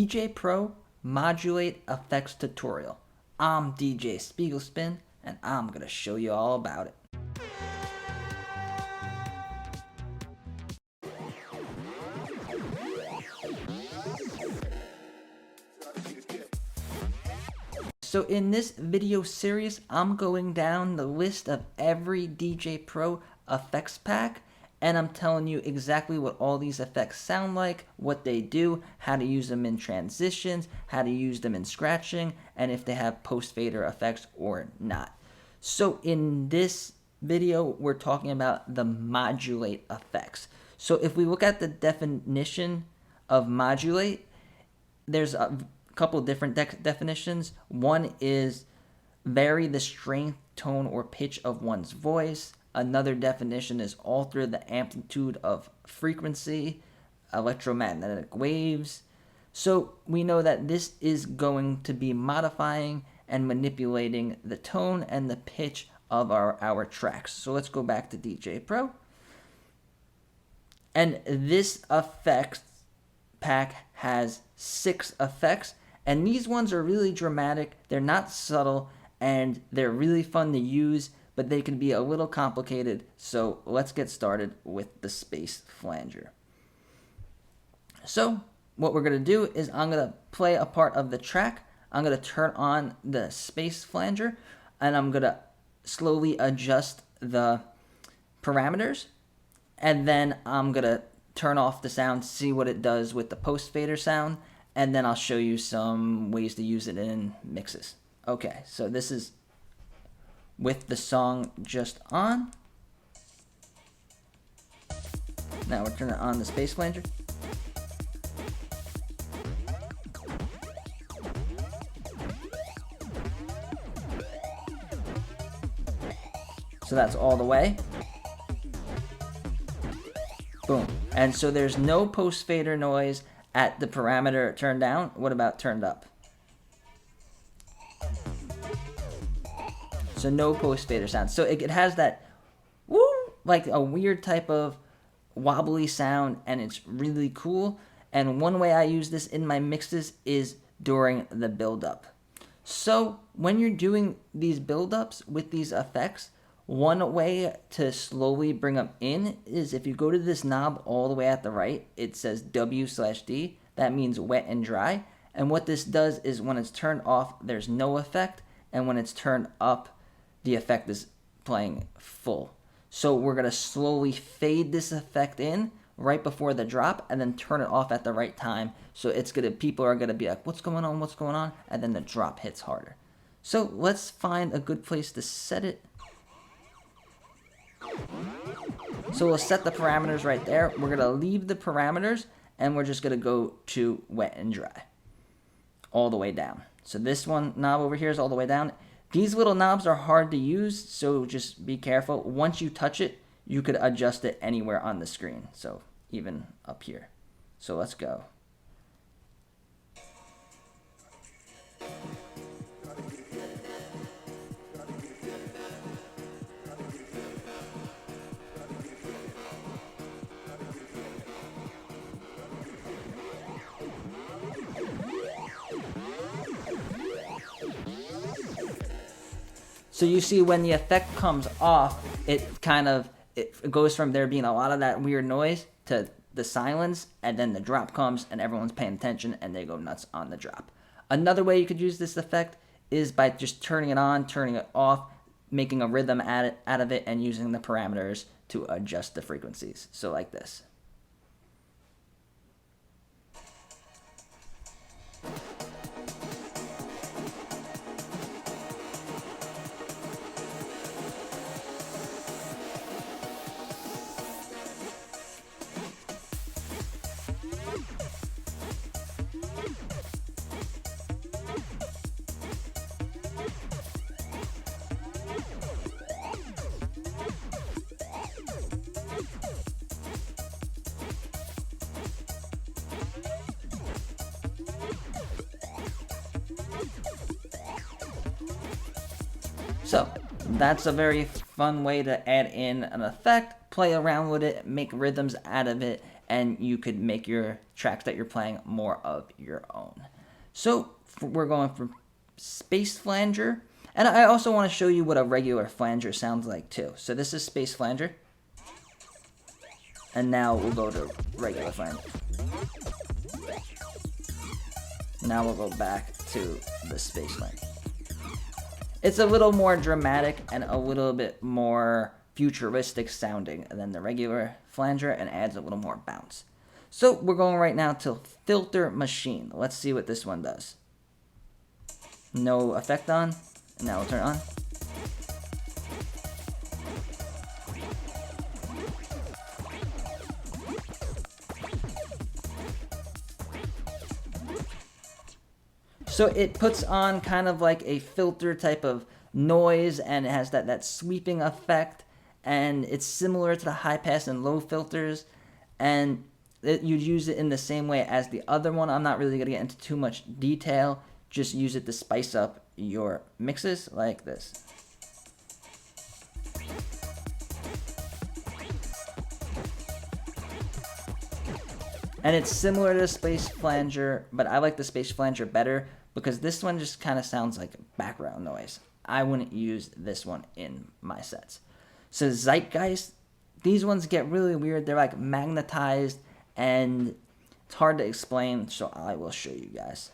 DJ Pro Modulate Effects Tutorial. I'm DJ Spiegel Spin, and I'm going to show you all about it. So in this video series, I'm going down the list of every DJ Pro effects pack, and I'm telling you exactly what all these effects sound like, what they do, how to use them in transitions, how to use them in scratching, and if they have post-fader effects or not. So in this video, we're talking about the modulate effects. So if we look at the definition of modulate, there's a couple different definitions. One is vary the strength, tone, or pitch of one's voice. Another definition is alter the amplitude of frequency, electromagnetic waves. So we know that this is going to be modifying and manipulating the tone and the pitch of our tracks. So let's go back to DJ Pro. And this effects pack has 6 effects. And these ones are really dramatic, they're not subtle, and they're really fun to use, but they can be a little complicated. So let's get started with the Space Flanger. So what we're going to do is I'm going to play a part of the track. I'm going to turn on the Space Flanger, and I'm going to slowly adjust the parameters, and then I'm going to turn off the sound, see what it does with the post-fader sound, and then I'll show you some ways to use it in mixes. Okay, so this is with the song just on. Now we're turning on the Space Flanger. So that's all the way. Boom. And so there's no post-fader noise at the parameter turned down. What about turned up? So no post-fader sound. So it has that woo, like a weird type of wobbly sound, and it's really cool. And one way I use this in my mixes is during the build-up. So when you're doing these build-ups with these effects, one way to slowly bring them in is if you go to this knob all the way at the right, it says W/D. That means wet and dry. And what this does is when it's turned off, there's no effect. And when it's turned up, the effect is playing full. So we're going to slowly fade this effect in right before the drop and then turn it off at the right time. So people are going to be like, what's going on? What's going on? And then the drop hits harder. So let's find a good place to set it. So we'll set the parameters right there. We're going to leave the parameters, and we're just going to go to wet and dry all the way down. So this one knob over here is all the way down. These little knobs are hard to use, so just be careful. Once you touch it, you could adjust it anywhere on the screen, so even up here. So let's go. So you see when the effect comes off, it goes from there being a lot of that weird noise to the silence, and then the drop comes and everyone's paying attention and they go nuts on the drop. Another way you could use this effect is by just turning it on, turning it off, making a rhythm out of it, and using the parameters to adjust the frequencies. So like this. So that's a very fun way to add in an effect, play around with it, make rhythms out of it, and you could make your tracks that you're playing more of your own. So we're going for Space Flanger, and I also want to show you what a regular flanger sounds like too. So this is Space Flanger, and now we'll go to regular flanger. Now we'll go back to the Space Flanger. It's a little more dramatic and a little bit more futuristic sounding than the regular flanger and adds a little more bounce. So we're going right now to Filter Machine. Let's see what this one does. No effect on. And now we'll turn it on. So it puts on kind of like a filter type of noise, and it has that sweeping effect, and it's similar to the high pass and low filters, and you'd use it in the same way as the other one. I'm not really going to get into too much detail. Just use it to spice up your mixes like this. And it's similar to the Space Flanger, but I like the Space Flanger better because this one just kind of sounds like background noise. I wouldn't use this one in my sets. So Zeitgeist, these ones get really weird. They're like magnetized, and it's hard to explain, so I will show you guys.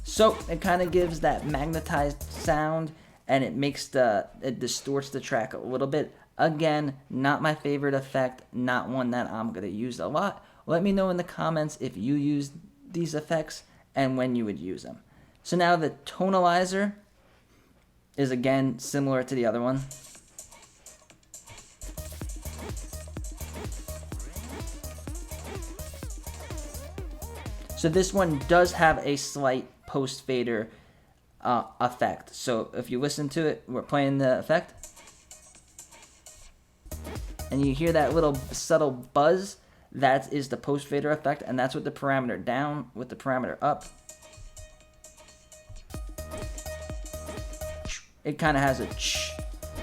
So it kind of gives that magnetized sound, and it distorts the track a little bit. Again, not my favorite effect, not one that I'm going to use a lot. Let me know in the comments if you use these effects and when you would use them. So now the Tonalizer is again similar to the other one. So this one does have a slight post fader effect. So if you listen to it, we're playing the effect, and you hear that little subtle buzz. That is the post fader effect, and that's with the parameter down. With the parameter up, it kind of has a ch.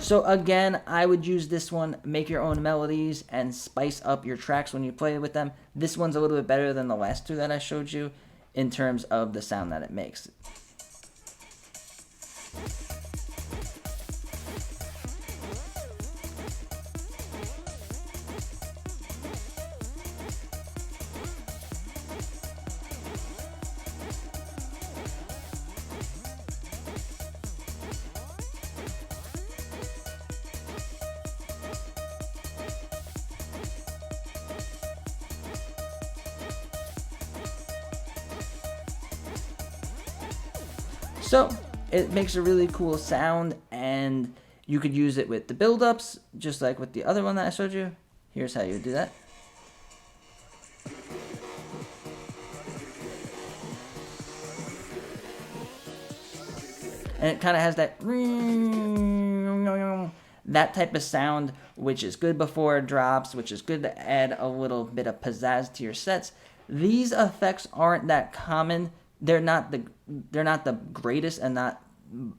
So again, I would use this one. Make your own melodies and spice up your tracks when you play with them. This one's a little bit better than the last two that I showed you in terms of the sound that it makes. So it makes a really cool sound, and you could use it with the build-ups, just like with the other one that I showed you. Here's how you do that. And it kind of has that type of sound, which is good before it drops, which is good to add a little bit of pizzazz to your sets. These effects aren't that common. They're not the greatest and not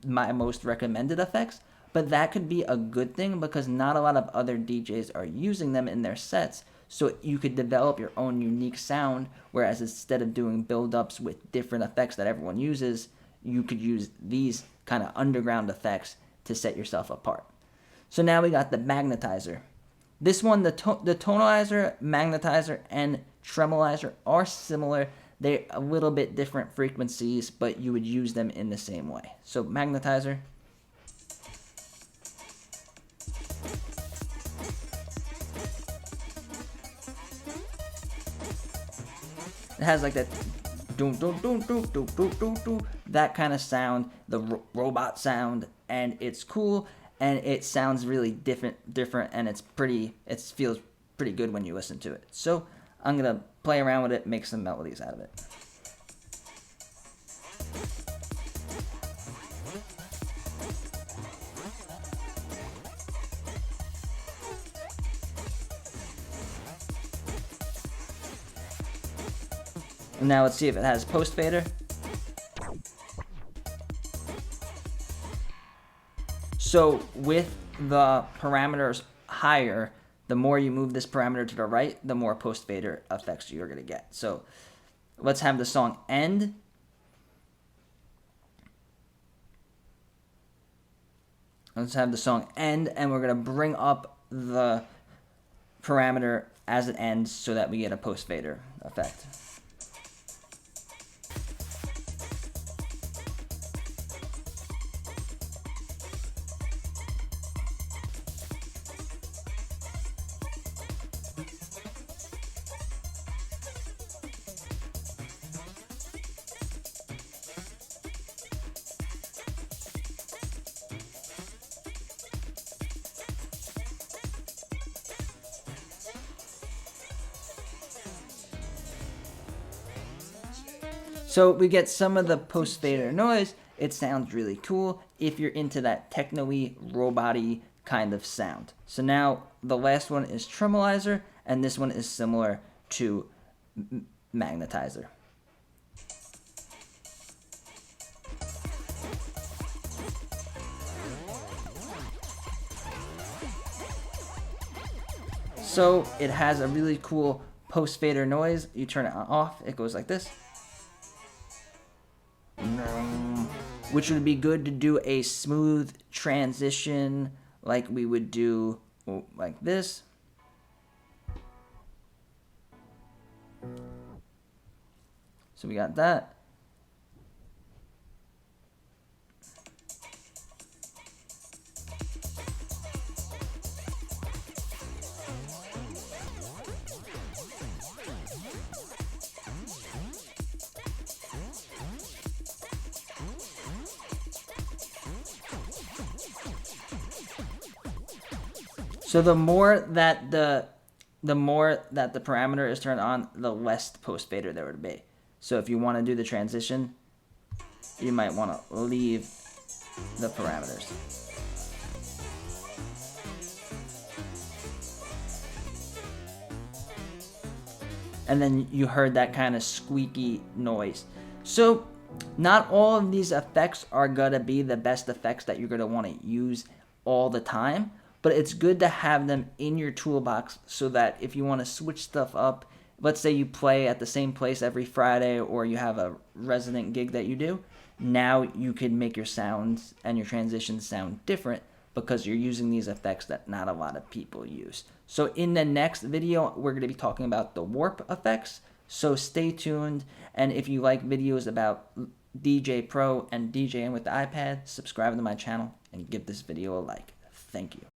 my most recommended effects, but that could be a good thing because not a lot of other DJs are using them in their sets. So you could develop your own unique sound, whereas instead of doing build-ups with different effects that everyone uses, you could use these kind of underground effects to set yourself apart. So now we got the Magnetizer. This one, the Tonalizer, Magnetizer, and Tremolizer are similar. They're a little bit different frequencies, but you would use them in the same way. So Magnetizer. It has like that that kind of sound, the robot sound, and it's cool, and it sounds really different, and it feels pretty good when you listen to it. So I'm gonna play around with it, make some melodies out of it. And now let's see if it has post fader. So with the parameters higher, the more you move this parameter to the right, the more post fader effects you're going to get. So let's have the song end. Let's have the song end, and we're going to bring up the parameter as it ends so that we get a post fader effect. So we get some of the post fader noise. It sounds really cool if you're into that techno-y, robot-y kind of sound. So now the last one is Tremolizer, and this one is similar to Magnetizer. So it has a really cool post fader noise. You turn it off, it goes like this. Which would be good to do a smooth transition like we would do like this. So we got that. So the more that the parameter is turned on, the less post fader there would be. So if you want to do the transition, you might want to leave the parameters. And then you heard that kind of squeaky noise. So not all of these effects are going to be the best effects that you're going to want to use all the time. But it's good to have them in your toolbox so that if you want to switch stuff up, let's say you play at the same place every Friday or you have a resident gig that you do, now you can make your sounds and your transitions sound different because you're using these effects that not a lot of people use. So in the next video, we're going to be talking about the warp effects. So stay tuned. And if you like videos about DJ Pro and DJing with the iPad, subscribe to my channel and give this video a like. Thank you.